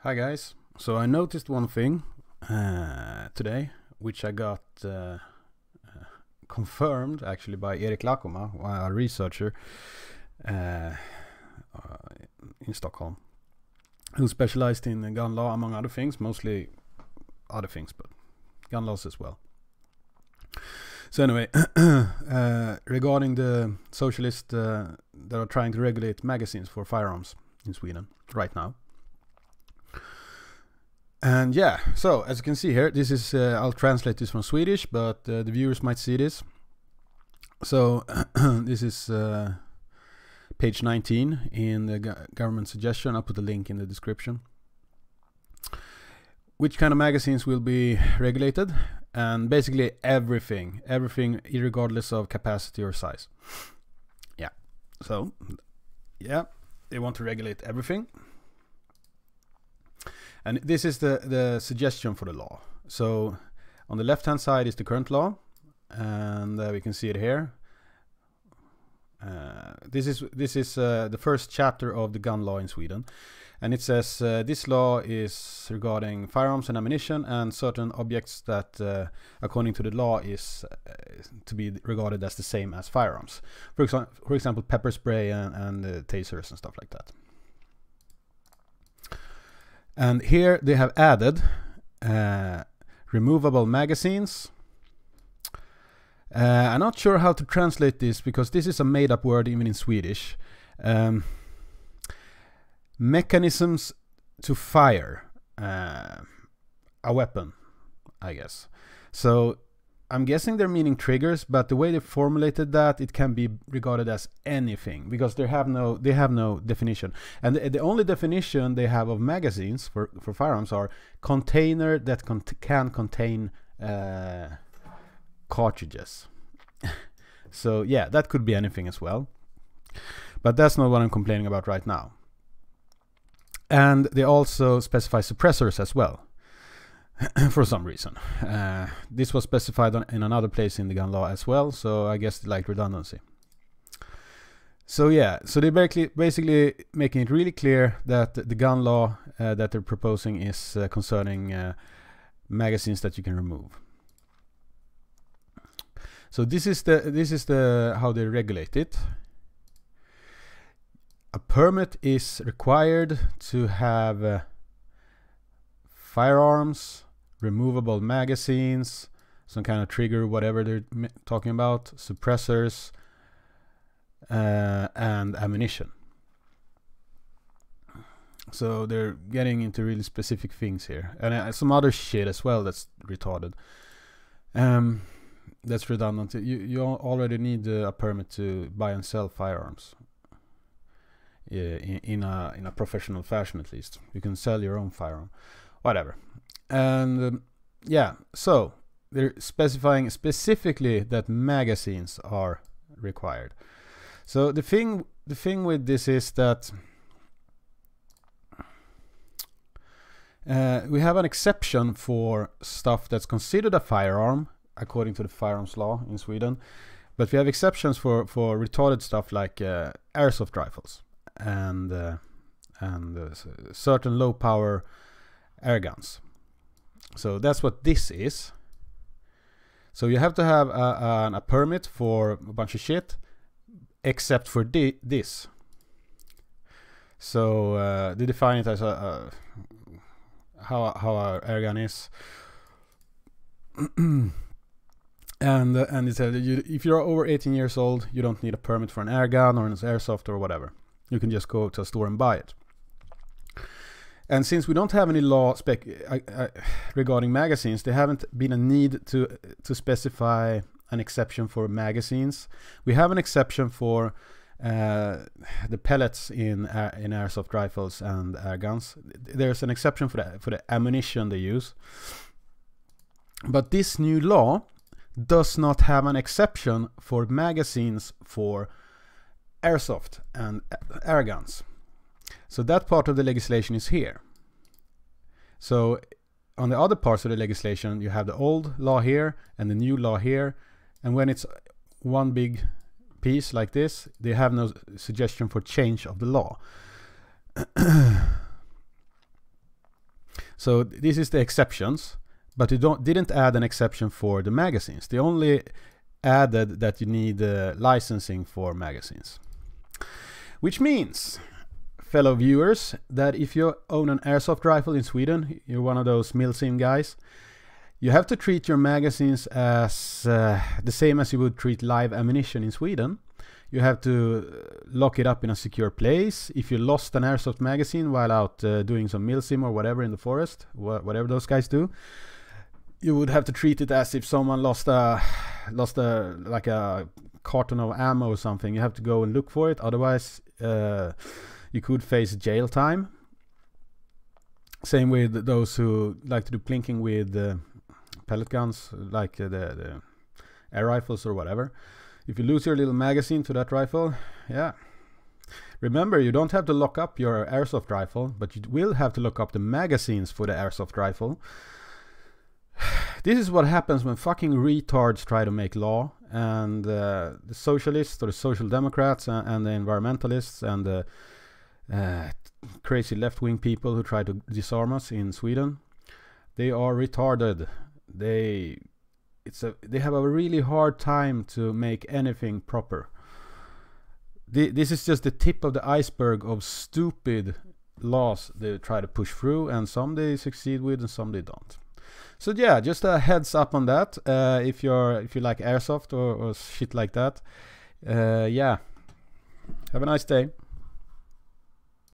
Hi guys. So I noticed one thing today, which I got confirmed actually by Erik Lakoma, a researcher uh, in Stockholm, who specialized in gun law among other things, mostly other things, but gun laws as well. So anyway, regarding the socialists that are trying to regulate magazines for firearms in Sweden right now. And yeah, so as you can see here, this is I'll translate this from Swedish, but the viewers might see this. So this is page 19 in the government suggestion. I'll put the link in the description. Which kind of magazines will be regulated? And basically everything regardless of capacity or size. Yeah, so yeah, they want to regulate everything. And this is the suggestion for the law. So on the left hand side is the current law, and we can see it here. This is the first chapter of the gun law in Sweden, and it says this law is regarding firearms and ammunition and certain objects that according to the law is to be regarded as the same as firearms. For example, pepper spray and tasers and stuff like that. And here they have added removable magazines. I'm not sure how to translate this because this is a made-up word even in Swedish. Mechanisms to fire a weapon, I guess. So I'm guessing they're meaning triggers, but the way they formulated that, it can be regarded as anything because they have no definition. And the only definition they have of magazines for firearms are container that can contain cartridges. So yeah, that could be anything as well. But that's not what I'm complaining about right now. And they also specify suppressors as well. For some reason. This was specified in another place in the gun law as well, so I guess they like redundancy. So yeah, so they're basically making it really clear that the gun law that they're proposing is concerning magazines that you can remove. So this is the how they regulate it. A permit is required to have firearms, removable magazines, some kind of trigger, whatever they're talking about, suppressors, and ammunition. So they're getting into really specific things here, and some other shit as well that's retarded. That's redundant. You already need a permit to buy and sell firearms. In a professional fashion, at least. You can sell your own firearm. Whatever. And yeah, so they're specifying specifically that magazines are required. So the thing with this is that we have an exception for stuff that's considered a firearm according to the firearms law in Sweden, but we have exceptions for retarded stuff like airsoft rifles and certain low power air guns. So that's what this is. So you have to have a permit for a bunch of shit except for this. So they define it as how a air gun is. and it said if you're over 18 years old, you don't need a permit for an air gun or an airsoft or whatever. You can just go to a store and buy it. And since we don't have any law regarding magazines, there haven't been a need to specify an exception for magazines. We have an exception for the pellets in airsoft rifles and air guns. There's an exception for the ammunition they use. But this new law does not have an exception for magazines for airsoft and air guns. So that part of the legislation is here. So on the other parts of the legislation, you have the old law here and the new law here. And when it's one big piece like this, they have no suggestion for change of the law. So this is the exceptions, but you didn't add an exception for the magazines. They only added that you need licensing for magazines. Which means, fellow viewers, that if you own an airsoft rifle in Sweden, you're one of those milsim guys, you have to treat your magazines as the same as you would treat live ammunition in Sweden. You have to lock it up in a secure place. If you lost an airsoft magazine while out doing some milsim or whatever in the forest, whatever those guys do, you would have to treat it as if someone lost a like a carton of ammo or something. You have to go and look for it. Otherwise, you could face jail time. Same with those who like to do plinking with pellet guns, like the air rifles or whatever. If you lose your little magazine to that rifle, yeah. Remember, you don't have to lock up your airsoft rifle, but you will have to lock up the magazines for the airsoft rifle. This is what happens when fucking retards try to make law, and the socialists or the social democrats and the environmentalists and the crazy left-wing people who try to disarm us in Sweden, they are retarded. They have a really hard time to make anything proper. This is just the tip of the iceberg of stupid laws they try to push through, and some they succeed with and some they don't. So yeah, just a heads up on that. If you like airsoft or shit like that, yeah. Have a nice day.